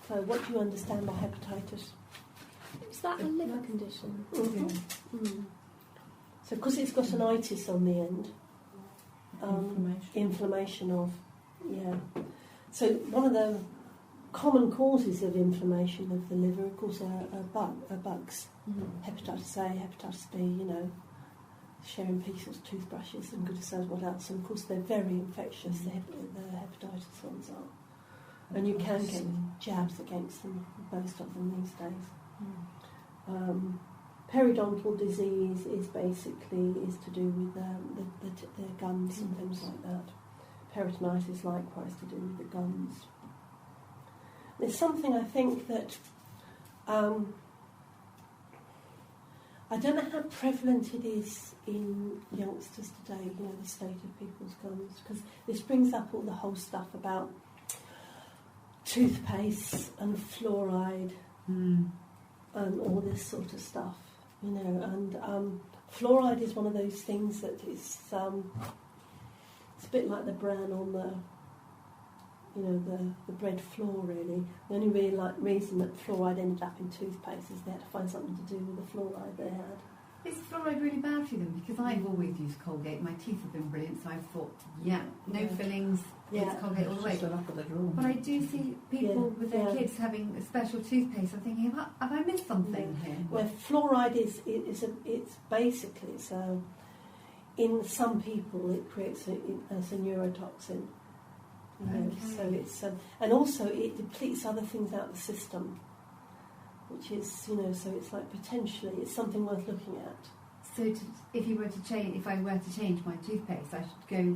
So what do you understand by hepatitis? Is that a liver condition? Mm-hmm. Mm. So because it's got an itis on the end, inflammation of, yeah. So one of the common causes of inflammation of the liver, of course, are bugs. Mm-hmm. Hepatitis A, hepatitis B, you know, sharing pieces, toothbrushes, and goodness knows what else. And of course, they're very infectious. The hepatitis ones are, and you can get jabs against them. Most of them these days. Periodontal disease is to do with the gums and things like that. Peritonitis likewise to do with the gums. There's something I think that I don't know how prevalent it is in youngsters today, you know, the state of people's gums, because this brings up all the whole stuff about toothpaste and fluoride and all this sort of stuff, you know, and fluoride is one of those things that is, it's a bit like the bran on the, you know, the bread floor, really. The only reason that fluoride ended up in toothpaste is they had to find something to do with the fluoride they had. Is fluoride really bad for them? Because I've always used Colgate. My teeth have been brilliant, so I thought, no fillings, it's Colgate all the way. But I do see people with their kids having a special toothpaste. I'm thinking, have I missed something here? Well, fluoride is in some people it creates as a neurotoxin. You know, so it's and also it depletes other things out of the system, which is, you know, so it's like potentially it's something worth looking at. So if I were to change my toothpaste, I should go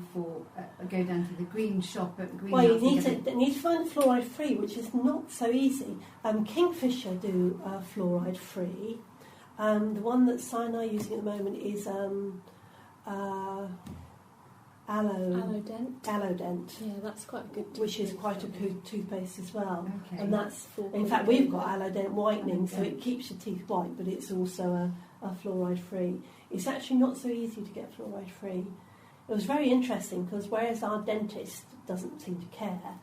down to the green shop at Green. Well, you need to find fluoride free, which is not so easy. Kingfisher do fluoride free. The one that Sinai are using at the moment is Allodent. Yeah, that's quite a good. Which is quite a good toothpaste as well. Okay. And that's, in fact, we've got Allodent whitening, so it keeps your teeth white, but it's also a fluoride free. It's actually not so easy to get fluoride free. It was very interesting because whereas our dentist doesn't seem to care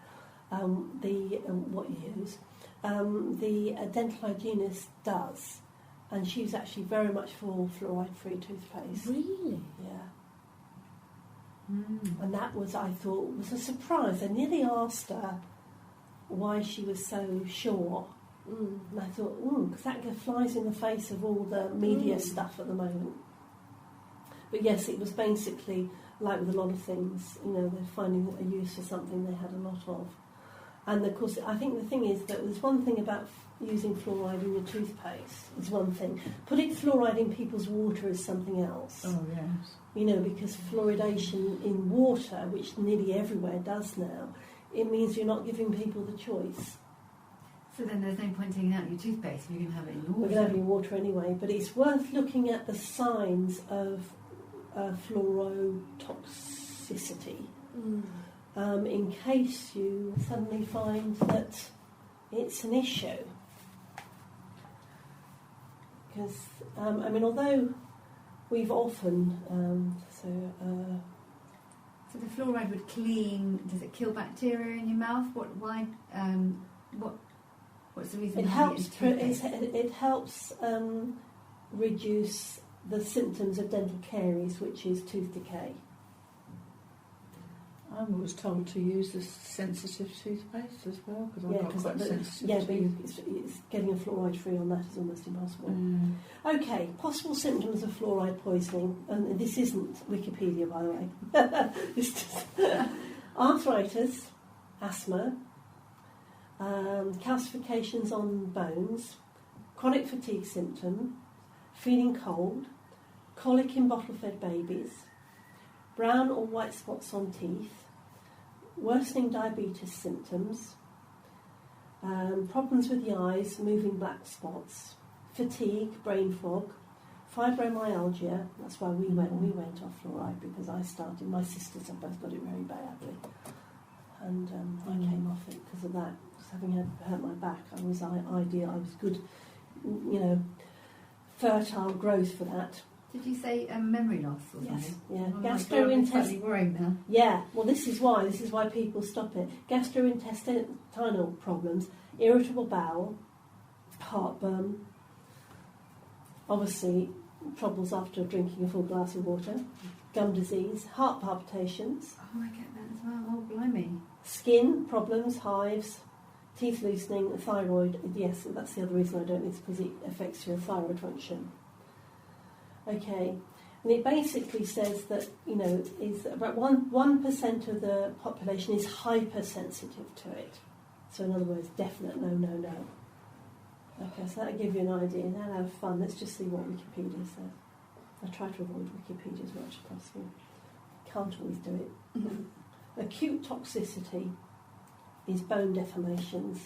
what you use, the dental hygienist does, and she was actually very much for fluoride free toothpaste. Really? Yeah. And that was, I thought, was a surprise. I nearly asked her why she was so sure. And I thought, because that flies in the face of all the media stuff at the moment. But yes, it was basically, like with a lot of things, you know, they're finding a use for something they had a lot of. And of course, I think the thing is that there's one thing about using fluoride in your toothpaste, is one thing. Putting fluoride in people's water is something else. Oh, yes. You know, because fluoridation in water, which nearly everywhere does now, it means you're not giving people the choice. So then there's no point taking out your toothpaste if you can have it in your water. We're going to have it in water anyway, but it's worth looking at the signs of fluorotoxicity in case you suddenly find that it's an issue. Because, I mean, although we've often, so the fluoride would clean. Does it kill bacteria in your mouth? What's the reason? It helps reduce the symptoms of dental caries, which is tooth decay. I was told to use the sensitive toothpaste as well because I've got quite sensitive teeth. But it's getting a fluoride free on that is almost impossible. Okay, possible symptoms of fluoride poisoning, and this isn't Wikipedia, by the way. It's just arthritis, asthma, calcifications on bones, chronic fatigue symptom, feeling cold, colic in bottle-fed babies, brown or white spots on teeth, worsening diabetes symptoms, problems with the eyes, moving black spots, fatigue, brain fog, fibromyalgia. That's why we went off fluoride, because I started. My sisters have both got it very badly, and I came off it because of that. Just having hurt my back, I was ideal. I was good, you know, fertile growth for that. Did you say memory loss or something? Yes, yeah. Oh, Gastrointestinal. worrying now. Yeah, well, this is why people stop it. Gastrointestinal problems, irritable bowel, heartburn, obviously troubles after drinking a full glass of water, gum disease, heart palpitations. Oh, I get that as well. Oh, blimey. Skin problems, hives, teeth loosening, thyroid. Yes, that's the other reason I don't. It's because it affects your thyroid function. Okay, and it basically says that is about 1% of the population is hypersensitive to it. So in other words, definite no. Okay, so that'll give you an idea. Now have fun. Let's just see what Wikipedia says. I try to avoid Wikipedia as much as possible. Can't always do it. Mm-hmm. Acute toxicity is bone deformations.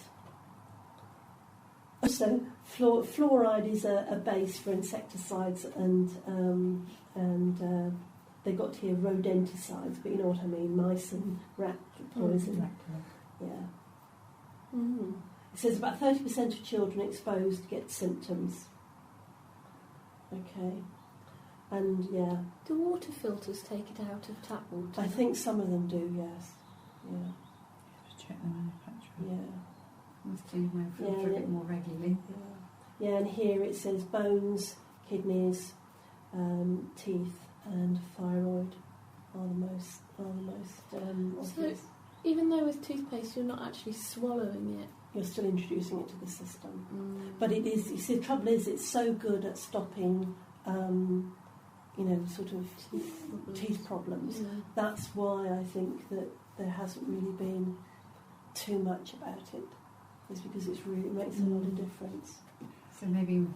So fluoride is a base for insecticides and they got here rodenticides, but you know what I mean, mice and rat poison. Yeah. Mm. It says about 30% of children exposed get symptoms. Okay. And yeah. Do water filters take it out of tap water? I think some of them do, yes. Yeah. You have to check the manufacturer. Yeah. Must clean my filter a bit more regularly. Yeah. Yeah, and here it says bones, kidneys, teeth, and thyroid are the most So, obvious. even though with toothpaste you're not actually swallowing it, You're still introducing it to the system. But it is, you see, the trouble is it's so good at stopping, sort of teeth problems. Yeah. That's why I think that there hasn't really been too much about it. It's because it makes a lot of difference. So maybe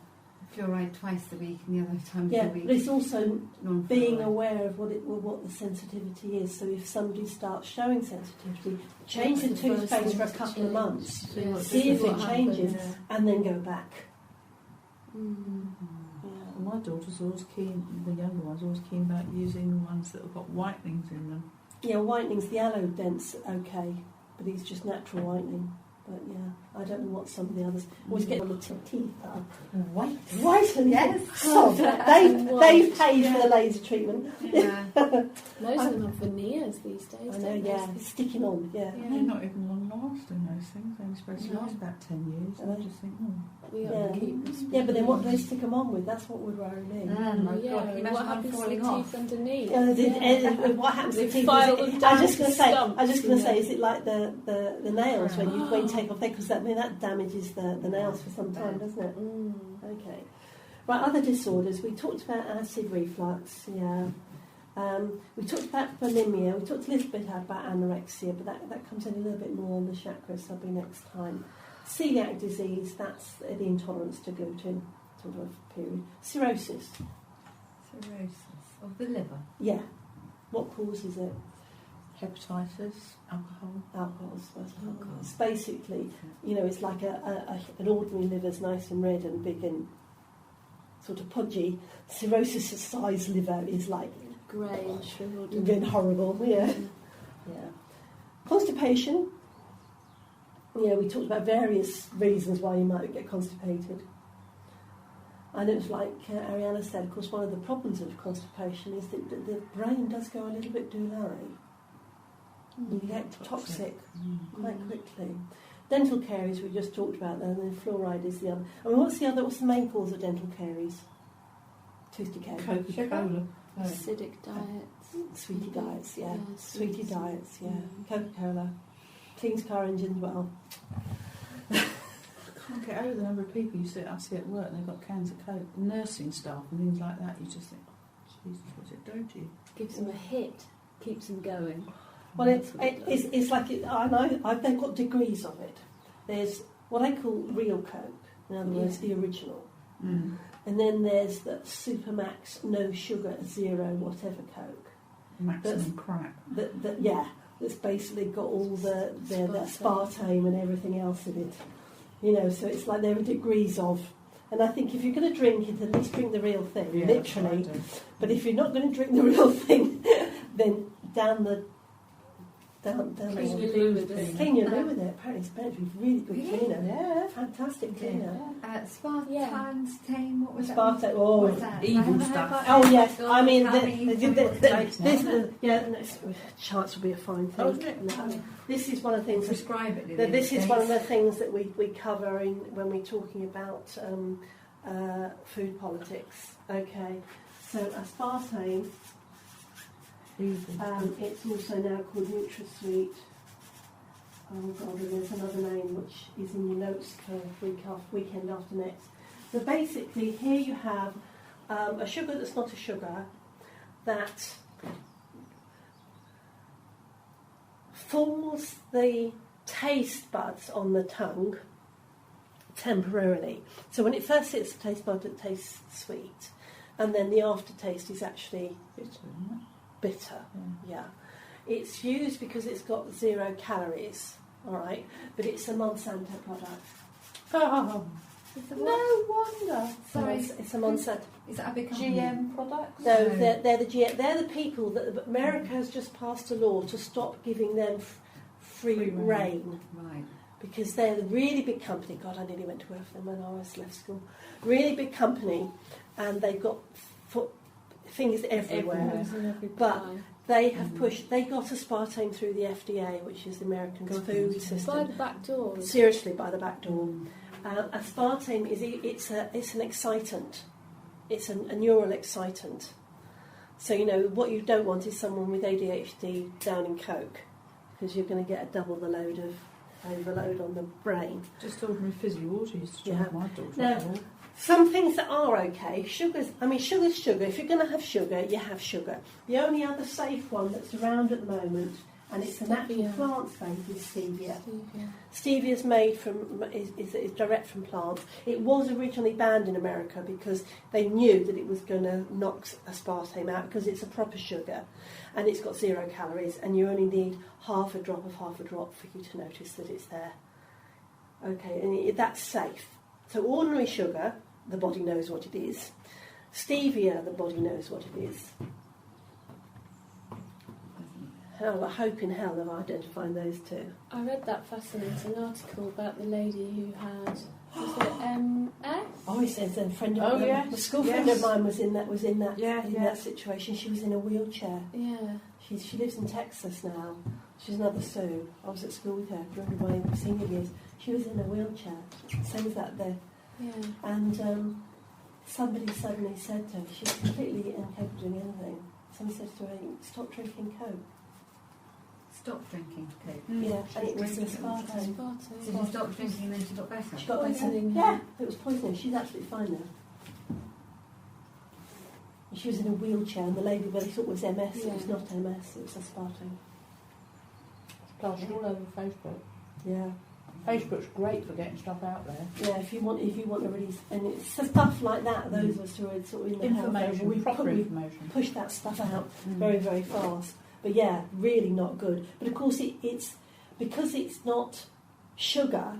fluoride twice a week and the other times a week. But it's also non-fluoride. being aware of what the sensitivity is. So if somebody starts showing sensitivity, change the toothpaste for a couple of months, see if it changes, and then go back. My daughter's always keen, the younger one's always keen about using ones that have got whitenings in them. Yeah, whitening's the aloe dent's okay, but it's just natural whitening. But yeah, I don't know what some of the others always get on the teeth are white and yes. soft. They've paid for the laser treatment. Yeah. Most of them have veneers these days. I know, don't they? it's sticking on. Yeah. And they're not even long lasting, those things. They're supposed to last about 10 years. And I just think, We have to keep this. Yeah, but then what do they stick them on with? That's what would worry me. Oh my God! Can you What imagine one happens to falling the off? teeth underneath? What happens to They the teeth? file them I down was just going to say, to is it like the nails when you take off there? Because that damages the nails for some time, doesn't it? Okay. Right, other disorders. We talked about acid reflux. Yeah. We talked about bulimia. We talked a little bit about anorexia, but that comes in a little bit more on the chakras. That'll be next time. Celiac disease. That's the intolerance to gluten sort of period. Cirrhosis. Cirrhosis of the liver. Yeah. What causes it? hepatitis, alcohol. Alcohol's alcohol. It's basically, it's like an ordinary liver's nice and red and big and sort of pudgy. Cirrhosis-sized liver is like grey and shrivelled and horrible. Yeah. Constipation. We talked about various reasons why you might get constipated. And it was like Ariana said, of course, one of the problems of constipation is that the brain does go a little bit doolary. You get toxic quite quickly. Dental caries we just talked about, and then fluoride is the other. I mean, what's the main cause of dental caries? Tooth decay. Coca-Cola. acidic diets. Sweetie diets, yeah. Sweetie sweets. diets, yeah. Coca-Cola. Cleans car engines well. I can't get over the number of people I see at work and they've got cans of Coke, nursing staff and things like that. You just think, oh, Jesus, what's it doing to you? Gives them a hit, keeps them going. Well, it's like, I know, they've got degrees of it. There's what I call real Coke, in other words, the original. Mm. And then there's the Supermax, no sugar, zero, whatever Coke. Maximum crap. That's basically got all the aspartame and everything else in it. So it's like there are degrees of. And I think if you're going to drink it, at least drink the real thing, literally. But if you're not going to drink the real thing, then down the down Clean your loo with it. Clean your loo with it. Apparently it's meant to be really good cleaner. Yeah. Fantastic cleaner. Spartane, what was that? Spartane, oh, What's that? evil stuff. Oh yes, I mean, chance will be a fine thing. Oh, isn't it? No. This is one of the things. Prescribe it. This is one of the things that we cover when we're talking about food politics. Okay, so aspartame. It's also now called NutraSweet. Oh God, and there's another name which is in your notes for weekend after next. So basically, here you have a sugar that's not a sugar that fools the taste buds on the tongue temporarily. So when it first hits the taste bud, it tastes sweet, and then the aftertaste is actually bitter. Yeah. It's used because it's got 0 calories, all right, but it's a Monsanto product. Oh, no wonder. Sorry, it's a Monsanto. Is that a big company? GM products? No, they're the GM. They're the people that America has just passed a law to stop giving them free reign. Right. Because they're a really big company. God, I nearly went to work for them when I left school. Really big company, and they've got fingers everywhere. But they have pushed. They got aspartame through the FDA, which is the American food system. By the back door. Seriously, by the back door. Aspartame it's an excitant. It's a neural excitant. So what you don't want is someone with ADHD down in coke, because you're going to get double the load of overload on the brain. Just ordinary fizzy water used to drive my daughter. Now, some things that are okay, sugar's sugar. If you're going to have sugar, you have sugar. The only other safe one that's around at the moment, and it's a natural plant-based, is stevia. Stevia is made from is direct from plants. It was originally banned in America because they knew that it was going to knock aspartame out, because it's a proper sugar, and it's got 0 calories, and you only need half a drop for you to notice that it's there. Okay, and that's safe. So ordinary sugar, the body knows what it is. Stevia, the body knows what it is. Hell, I hope in hell they've identified those two. I read that fascinating article about the lady who had, was it MS? Oh, he says a friend of mine, a school friend of mine was in that situation. She was in a wheelchair. Yeah. She lives in Texas now. She's another Sue. I was at school with her during my senior years. She was in a wheelchair. Same as that there. Yeah. And somebody suddenly said to her, she's completely incapable of doing anything. Somebody said to her, stop drinking Coke. Stop drinking Coke? Yeah, and it was aspartame. So she stopped drinking and then she got better? She got poisoning. Yeah, it was poisoning. She's absolutely fine now. She was in a wheelchair, and the lady, they thought it was MS. It was not MS, it was aspartame. It's plastered all over Facebook. Yeah. Facebook's great for getting stuff out there. Yeah, if you want to release, and it's stuff like that. Those of us who are sort of in the information, we push that stuff out very, very fast. But yeah, really not good. But of course, it's because it's not sugar.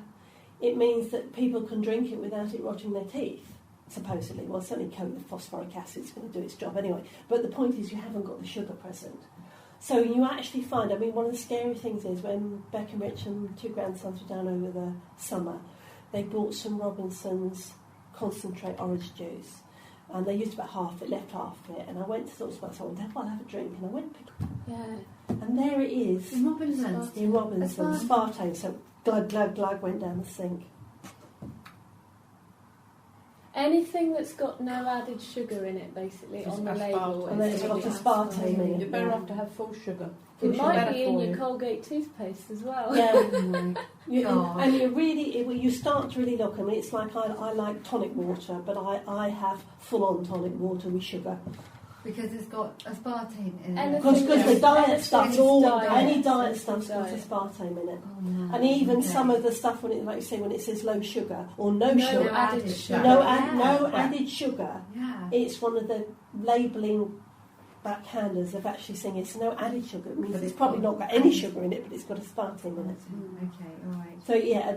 It means that people can drink it without it rotting their teeth. Supposedly, well, certainly Coke with phosphoric acid is going to do its job anyway. But the point is, you haven't got the sugar present. So you actually find, one of the scary things is when Beck and Rich and 2 grandsons were down over the summer, they bought some Robinson's concentrate orange juice, and they used about half it, left half of it, and I went to sort of spot, so I'll have a drink, and I went and picked it. And there it is. In Robinson's? In Robinson's, aspartame, so glug, glug, glug, went down the sink. Anything that's got no added sugar in it, basically, on the label. And then it's got aspartame in it. You're better off to have full sugar. It might be in your Colgate toothpaste as well. Yeah. And you start to really look. It's like I like tonic water, but I have full-on tonic water with sugar. Because it's got aspartame in it. Because the diet stuff's any diet stuff's got aspartame in it. Oh, no. And even some of the stuff when it says low sugar or no sugar, no added sugar. No added sugar. Yeah. It's one of the labelling backhanders of actually saying it's no added sugar. It means it's probably not got any sugar in it, but it's got aspartame in it. Okay, all right. So yeah,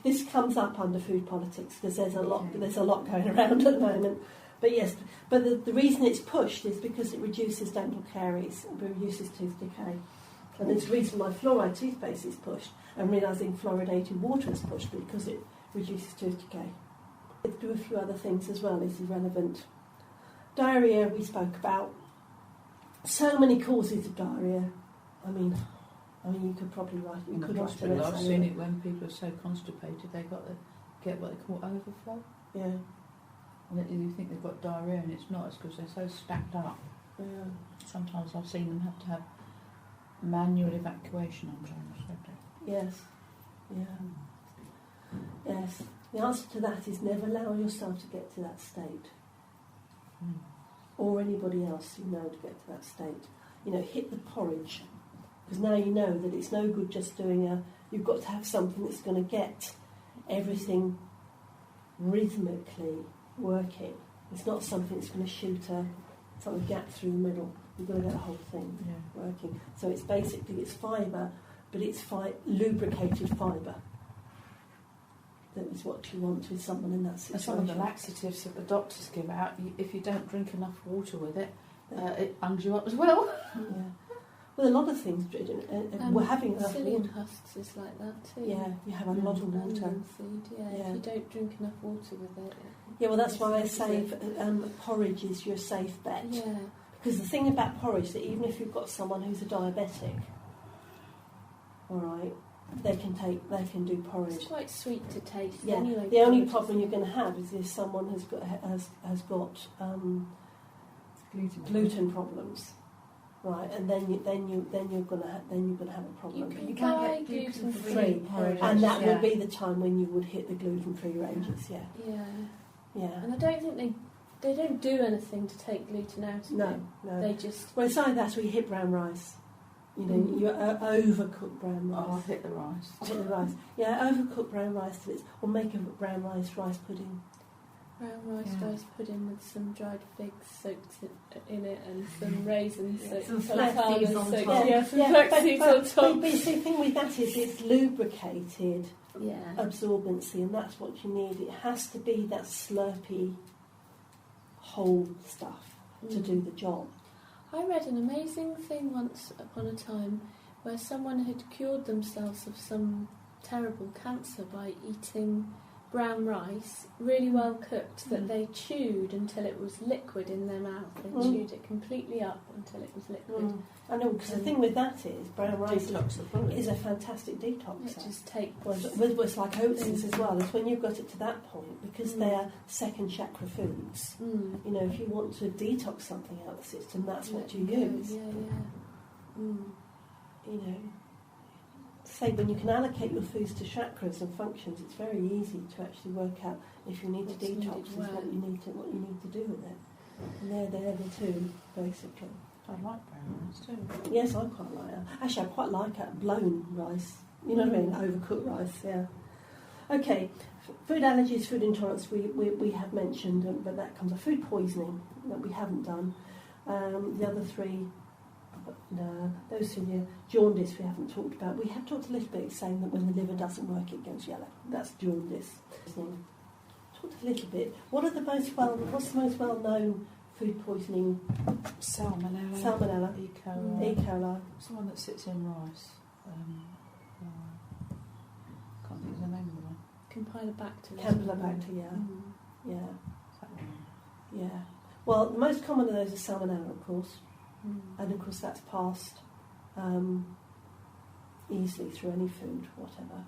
this comes up under food politics because there's a lot going around at the moment. But yes, the reason it's pushed is because it reduces dental caries, it reduces tooth decay. And there's a reason why fluoride toothpaste is pushed, and realising fluoridated water is pushed because it reduces tooth decay. Do a few other things as well is irrelevant. Diarrhoea we spoke about. So many causes of diarrhoea. I mean, you could probably write. You could write an essay. I've seen it when people are so constipated they get what they call overflow. Yeah. And you think they've got diarrhoea, and it's not. It's because they're so stacked up. Yeah. Sometimes I've seen them have to have manual evacuation on time. Yes. Yeah. Yes. The answer to that is never allow yourself to get to that state. Or anybody else you know to get to that state. Hit the porridge. Because now you know that it's no good just doing you've got to have something that's going to get everything rhymthmically working. It's not something that's going to shoot a gap through the middle. You've got to get the whole thing working. So it's fibre, but it's lubricated fibre. That is what you want with someone in that situation. That's one of the laxatives that the doctors give out. If you don't drink enough water with it, it bungs you up as well. Yeah. Well, a lot of things. We're having enough psyllium water. husks is like that too. Yeah, you have a lot of water. Onion seed, if you don't drink enough water with it. Yeah, well, that's why I say porridge is your safe bet. Yeah. Because the thing about porridge, that even if you've got someone who's a diabetic, all right, they can do porridge. It's quite sweet to taste. Yeah. Anyway, the only problem you're going to have is if someone has got gluten problems, right? And then you're going to have a problem. You You can can't buy get gluten-free porridge. And that will be the time when you would hit the gluten-free ranges. Yeah. Yeah. And I don't think they don't do anything to take gluten out of it. No. They just... Well, it's like that, we hit brown rice. You overcook brown rice. Oh, I'll hit the rice. Hit the rice. Yeah, overcook brown rice till or make a brown rice pudding. Brown rice pudding with some dried figs soaked in it and some raisins soaked some in flax seeds on top. Flax seeds on top. But the thing with that is it's lubricated absorbency, and that's what you need. It has to be that slurpy whole stuff to do the job. I read an amazing thing once upon a time where someone had cured themselves of some terrible cancer by eating brown rice, really well cooked, that they chewed until it was liquid in their mouth. They chewed it completely up until it was liquid. I know, because the thing with that is brown rice Detox is a fantastic detox. It just takes... It's like oats as well. It's when you've got it to that point, because they're second chakra foods. If you want to detox something out of the system, that's what you use. Say when you can allocate your foods to chakras and functions, it's very easy to actually work out if you need to detox is what you need to do with it. And they're the two, basically. I like brown rice too. Yes, I quite like that. Actually, I quite like blown rice. You know what I mean? Overcooked rice, yeah. Okay, food allergies, food intolerance, we have mentioned, but that comes up. Food poisoning, that we haven't done. The other three, those two, jaundice we haven't talked about. We have talked a little bit, saying that when the liver doesn't work, it goes yellow. That's jaundice. Talked a little bit. What's the most well-known food poisoning? Salmonella. E. coli. E. coli. It's the one that sits in rice. Can't think of the name of the one. Campylobacter. Yeah. Yeah. Well, the most common of those are salmonella, of course. And of course that's passed easily through any food, whatever.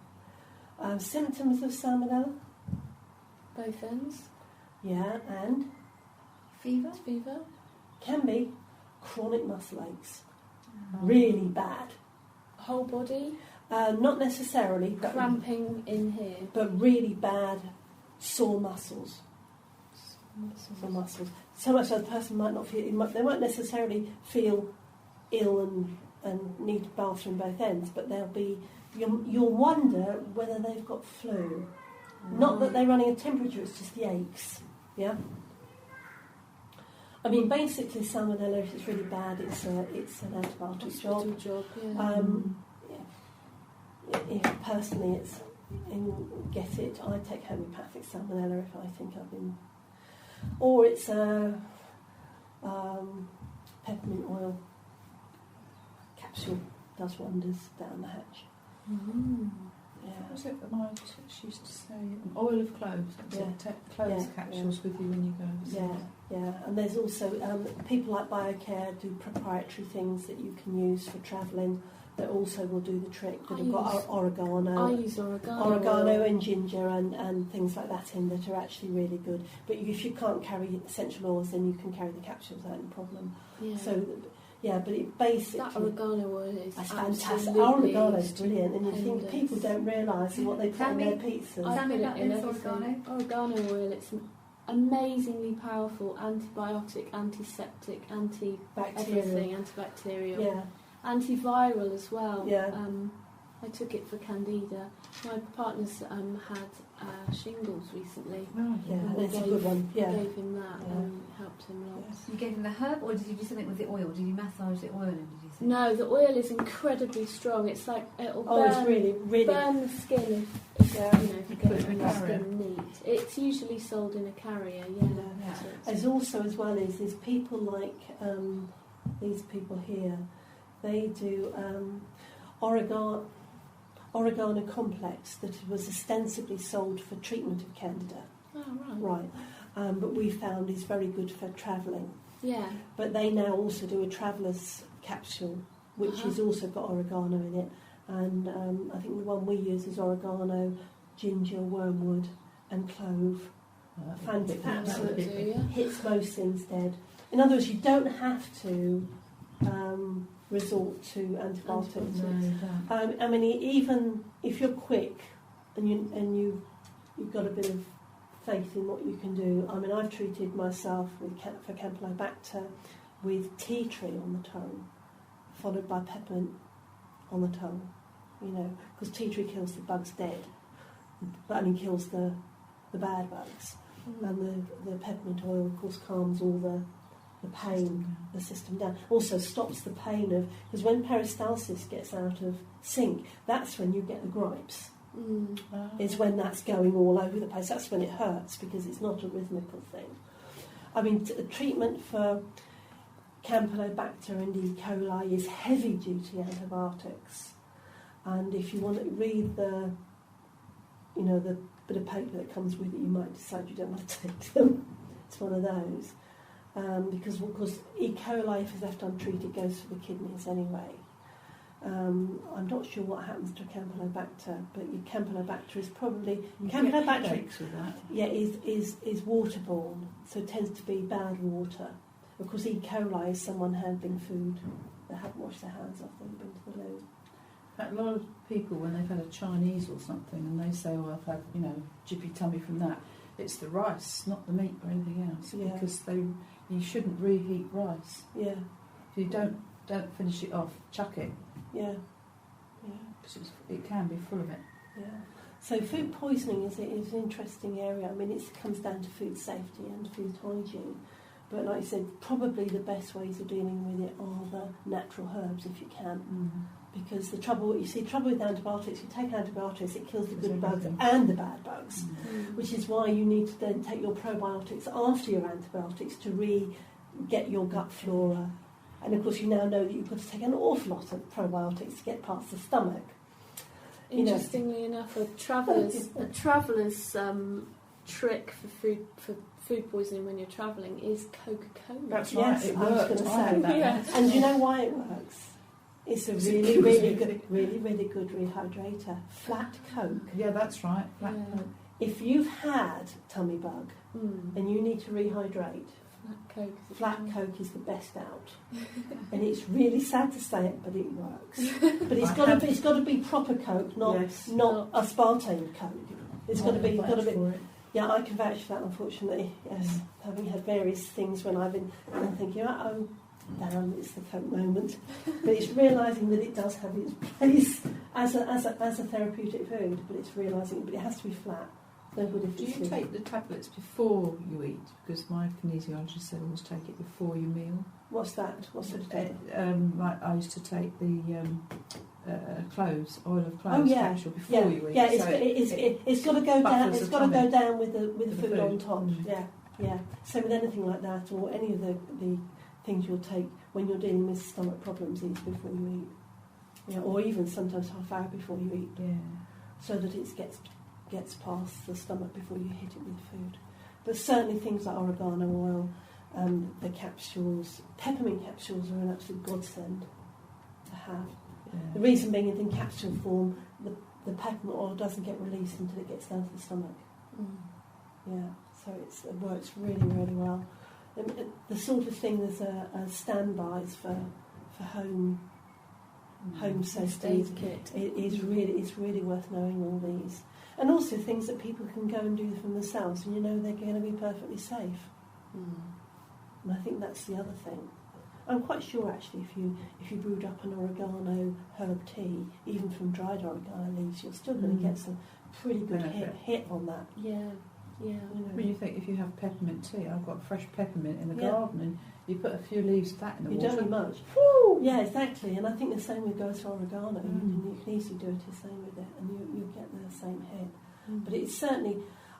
Symptoms of salmonella? Both ends. Yeah, and? Fever. Can be chronic muscle aches. Really bad. Whole body? Not necessarily. But cramping in here. But really bad sore muscles. Sore muscles. So much so the person might not feel, they won't necessarily feel ill and need a bathroom both ends, but they'll be, you'll wonder whether they've got flu. Not that they're running a temperature, it's just the aches. Yeah? I mean, basically salmonella, if it's really bad, it's an antibiotic job. If personally get it, I take homeopathic salmonella if I think I've been... Or it's a peppermint oil capsule does wonders down the hatch. Mm. Yeah. What was it that she used to say? Oil of cloves. Take cloves capsules with you when you go overseas. Yeah. And there's also people like BioCare do proprietary things that you can use for travelling that also will do the trick. That have got oregano. I use oregano and ginger and things like that in that are actually really good. But if you can't carry essential oils, then you can carry the capsules without any problem. Yeah. So, but it basically... That oregano oil is fantastic. Oregano is brilliant, and you think people don't realise what they put in their pizzas. I put it in everything. Oregano oil, it's amazingly powerful antibiotic, antiseptic, anti-everything, antibacterial. Yeah. Antiviral as well. Yeah. I took it for Candida. My partner's had shingles recently. Oh, yeah, that's a good one. Yeah. I gave him that and it helped him lots. Yes. You gave him the herb, or did you do something with the oil? Did you massage the oil in? Did you say? No, the oil is incredibly strong. It's like it'll burn, it's really, really burn the skin if you get put it in the a skin neat. It's usually sold in a carrier. Yeah. There's also as well is there's people like these people here. They do oregano complex that was ostensibly sold for treatment of Candida. Oh, right. But we found is very good for travelling. Yeah. But they now also do a traveller's capsule, which has also got oregano in it. And I think the one we use is oregano, ginger, wormwood, and clove. Absolutely hits most things dead. In other words, you don't have to resort to antibiotics. I mean, even if you're quick and you've got a bit of faith in what you can do. I mean, I've treated myself for Campylobacter with tea tree on the tongue, followed by peppermint on the tongue. You know, because tea tree kills the bugs dead, but only kills the bad bugs. And the peppermint oil, of course, calms all the pain, the system down. Also stops the pain of, because when peristalsis gets out of sync, that's when you get the gripes. It's when that's going all over the place. That's when it hurts, because it's not a rhythmical thing. I mean, treatment for Campylobacter and E. coli is heavy-duty antibiotics. And if you want to read the bit of paper that comes with it, you might decide you don't want to take them. It's one of those. Because, of course, E. coli, if it's left untreated, goes for the kidneys anyway. I'm not sure what happens to Campylobacter, but your Campylobacter is probably... Campylobacter is waterborne, so it tends to be bad water. Of course, E. coli is someone handling food that haven't washed their hands after they've been to the loo. A lot of people, when they've had a Chinese or something, and they say, "Oh, I've had, jippy tummy from that," it's the rice, not the meat or anything else, because you shouldn't reheat rice. Yeah. If you don't finish it off, chuck it. Yeah. Because it can be full of it. Yeah. So food poisoning is an interesting area. I mean, it comes down to food safety and food hygiene. But like I said, probably the best ways of dealing with it are the natural herbs, if you can. Because the trouble with antibiotics, you take antibiotics, it kills the good bugs and the bad bugs, which is why you need to then take your probiotics after your antibiotics to get your gut flora. And of course, you now know that you've got to take an awful lot of probiotics to get past the stomach. Interestingly enough, a traveller's trick for food poisoning when you're travelling is Coca-Cola. That's right. Yes, it I was going to say. Yes. And you know why it works? It's a really good rehydrator. Flat Coke. Yeah, that's right. Flat Coke. If you've had tummy bug and you need to rehydrate, Flat Coke is the best out. And it's really sad to say it, but it works. But it's got to be proper Coke, not aspartame Coke. It's got to be. Yeah, I can vouch for that, unfortunately. Yes, having had various things when I've been thinking, oh, damn, it's the Coke moment. But it's realising that it does have its place as a therapeutic food. But it's realising, but it has to be flat. No good if Do you take the tablets before you eat? Because my kinesiologist said always take it before your meal. What's that? What's it? Like I used to take the oil of cloves capsule before you eat. Yeah, it's got to go down. It's got to go down with the food on top. Yeah. So with anything like that, or any of the things you'll take when you're dealing with stomach problems, is before you eat. or even sometimes half hour before you eat, Yeah. so that it gets past the stomach before you hit it with food. But certainly things like oregano oil, the capsules, peppermint capsules are an absolute godsend to have. Yeah. The reason being is in capsule form, the peppermint oil doesn't get released until it gets down to the stomach. Yeah, so it works really, really well. The sort of thing there's a standbys for home safety. Kit. It's really worth knowing all these, and also things that people can go and do for themselves, and they're going to be perfectly safe. And I think that's the other thing. I'm quite sure actually if you brewed up an oregano herb tea, even from dried oregano leaves, you're still going to get some pretty good hit on that. Yeah. When you think if you have peppermint tea, I've got fresh peppermint in the garden, and you put a few leaves of that in the water. You don't need much. Woo! Yeah, exactly. And I think the same with goes for oregano. You can easily do it the same with it, and you'll get the same hit. But it's certainly,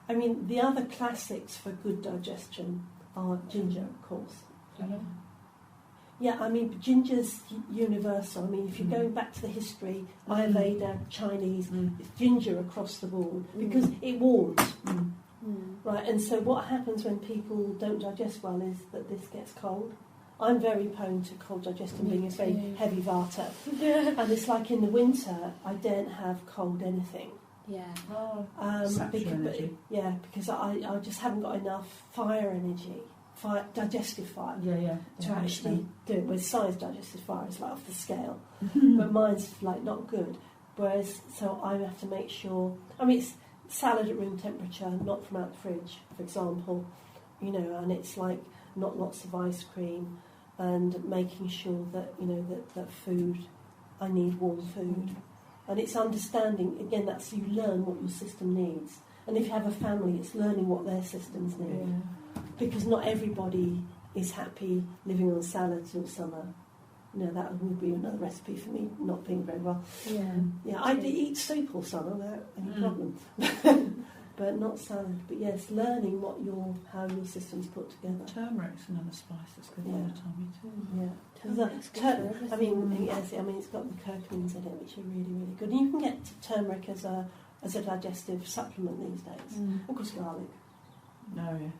the other classics for good digestion are ginger, of course. Yeah, ginger's universal. If you're going back to the history, Ayurveda, Chinese, it's ginger across the board because it warms. Right, and so what happens when people don't digest well is that this gets cold. I'm very prone to cold digestion, being a very heavy vata. And it's like in the winter, I don't have cold anything. Yeah. Because I just haven't got enough fire energy. Digestive fire to actually do it. With science, digestive fire is like off the scale, but mine's like not good. Whereas, so I have to make sure. It's salad at room temperature, not from out the fridge, for example. And it's like not lots of ice cream, and making sure that that food, I need warm food, and it's understanding again. That's you learn what your system needs, and if you have a family, it's learning what their systems need. Yeah. Because not everybody is happy living on salads all summer. That would be another recipe for me not being very well. Yeah, I eat soup all summer without any problem, but not salad. But yes, learning how your system's put together. Turmeric's another spice that's good all the time too. Yeah, turmeric's it's got the curcumins in it, which are really, really good. And you can get turmeric as a digestive supplement these days. Of course, garlic. No, yes.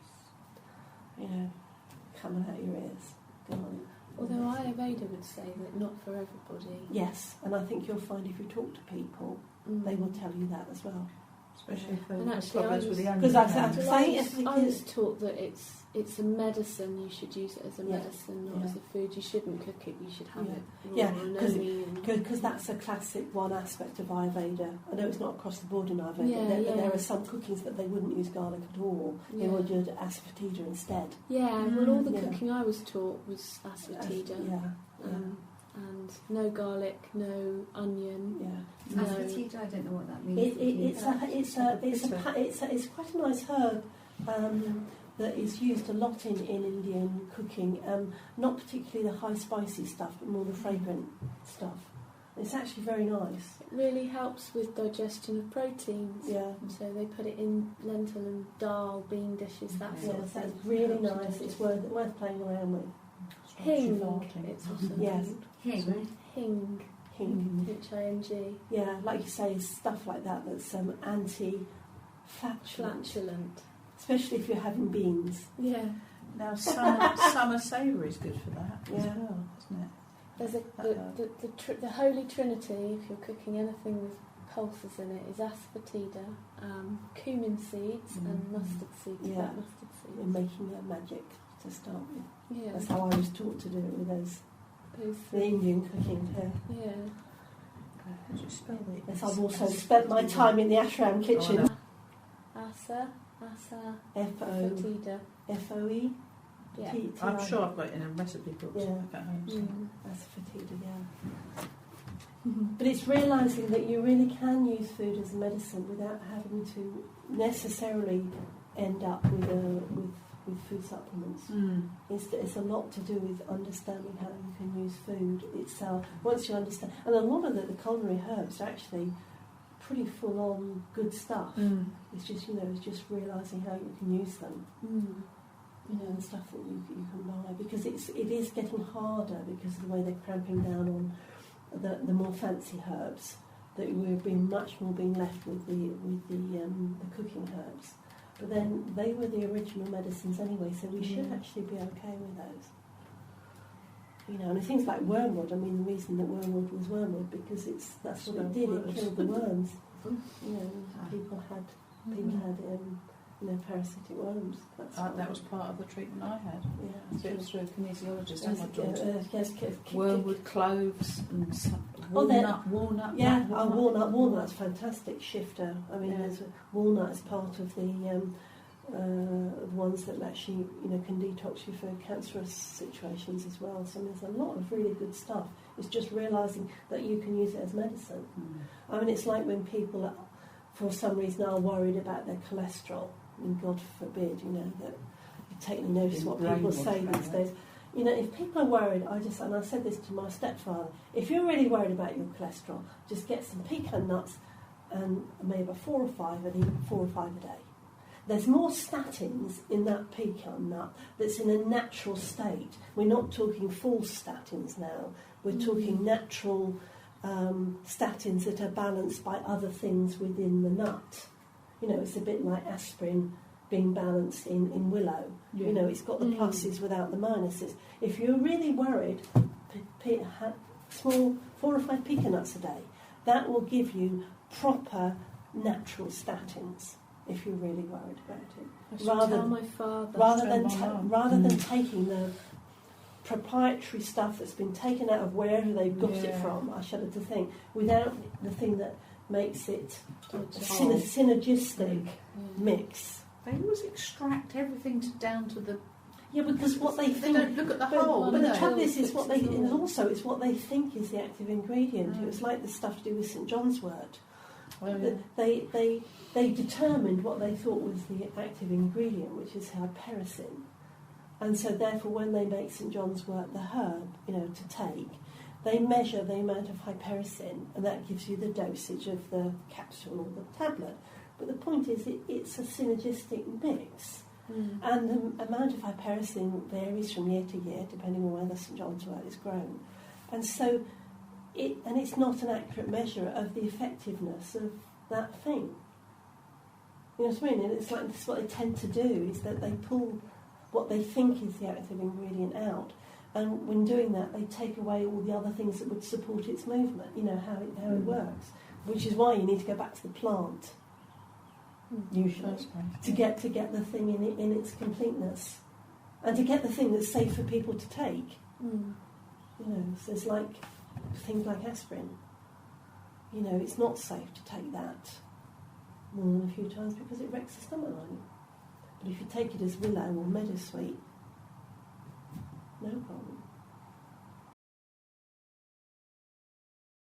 Coming out your ears. Garlic. Although Ayurveda would say that not for everybody. Yes, and I think you'll find if you talk to people, they will tell you that as well. Especially if they've got problems with the onion. Because I was taught that it's a medicine. You should use it as a medicine, not as a food. You shouldn't cook it. You should have it raw. Yeah, because that's a classic one aspect of Ayurveda. I know it's not across the board in Ayurveda. There are some cookings that they wouldn't use garlic at all. They would do asafoetida instead. Yeah, well, all the cooking I was taught was asafoetida. And no garlic, no onion. Yeah. Asafoetida, I don't know what that means. It's quite a nice herb that is used a lot in Indian cooking. Not particularly the high spicy stuff, but more the fragrant stuff. It's actually very nice. It really helps with digestion of proteins. Yeah. So they put it in lentil and dal, bean dishes, that sort of thing. It's really nice. It's worth playing around with. Hing. It's also Hing. H-I-N-G. Yeah, like you say, stuff like that that's anti-flatulent. Especially if you're having beans. Yeah. Now summer savoury is good for that as well, isn't it? There's the Holy Trinity, if you're cooking anything with pulses in it, is asafoetida, cumin seeds and mustard seeds. Yeah. Mustard seeds. You're making that magic to start with. Yeah. That's how I was taught to do it with the Indian cooking too. Yeah. How do you spell it? Yes, I've also spent my time in the ashram kitchen. Asafoetida. F-O-E? Yeah. I'm sure I've got it in a recipe book at home. Asafoetida, But it's realising that you really can use food as a medicine without having to necessarily end up with food supplements. It's a lot to do with understanding how you can use food itself. Once you understand, and a lot of the culinary herbs are actually pretty full on good stuff. It's just it's just realising how you can use them. And stuff that you can buy, because it is getting harder because of the way they're cramping down the more fancy herbs, that we're being much more being left with the cooking herbs. But then they were the original medicines anyway, so we should actually be okay with those. You know, and things like wormwood. I mean, the reason that wormwood was wormwood because that's what it did. It killed the worms. You know, people had parasitic worms. That was part of the treatment I had. Yeah, it was through a kinesiologist and my daughter. Yes, wormwood, cloves, and walnut. Yeah, walnut's fantastic shifter. I mean, there's walnut is part of the ones that actually can detox you for cancerous situations as well. So there's a lot of really good stuff. It's just realising that you can use it as medicine. I mean, it's like when people, for some reason, are worried about their cholesterol. And God forbid, that you take notice what people say these days. If people are worried, and I said this to my stepfather, if you're really worried about your cholesterol, just get some pecan nuts and maybe 4 or 5 and eat 4 or 5 a day. There's more statins in that pecan nut that's in a natural state. We're not talking false statins now. We're talking natural statins that are balanced by other things within the nut. It's a bit like aspirin being balanced in willow. Yeah. It's got the pluses without the minuses. If you're really worried, small 4 or 5 pecan nuts a day. That will give you proper natural statins if you're really worried about it. Rather than taking the proprietary stuff that's been taken out of wherever they've got it from, I shudder to think, without the thing that makes it a synergistic mix. They always extract everything down to the... Yeah, because what they think... They don't look at the whole. But the trouble is it's what they think is the active ingredient. It was like the stuff to do with St John's wort. They determined what they thought was the active ingredient, which is hypericin. And so therefore when they make St John's wort the herb, to take, they measure the amount of hypericin, and that gives you the dosage of the capsule or the tablet. But the point is, it's a synergistic mix, and the amount of hypericin varies from year to year, depending on where the St John's wort is grown. And so, it's not an accurate measure of the effectiveness of that thing. You know what I mean? And it's like this is what they tend to do, is that they pull what they think is the active ingredient out. And when doing that, they take away all the other things that would support its movement, how it works. Which is why you need to go back to the plant, usually, to get the thing in its completeness. And to get the thing that's safe for people to take. So it's like things like aspirin. It's not safe to take that more than a few times because it wrecks the stomach lining. But if you take it as willow or meadowsweet, no problem.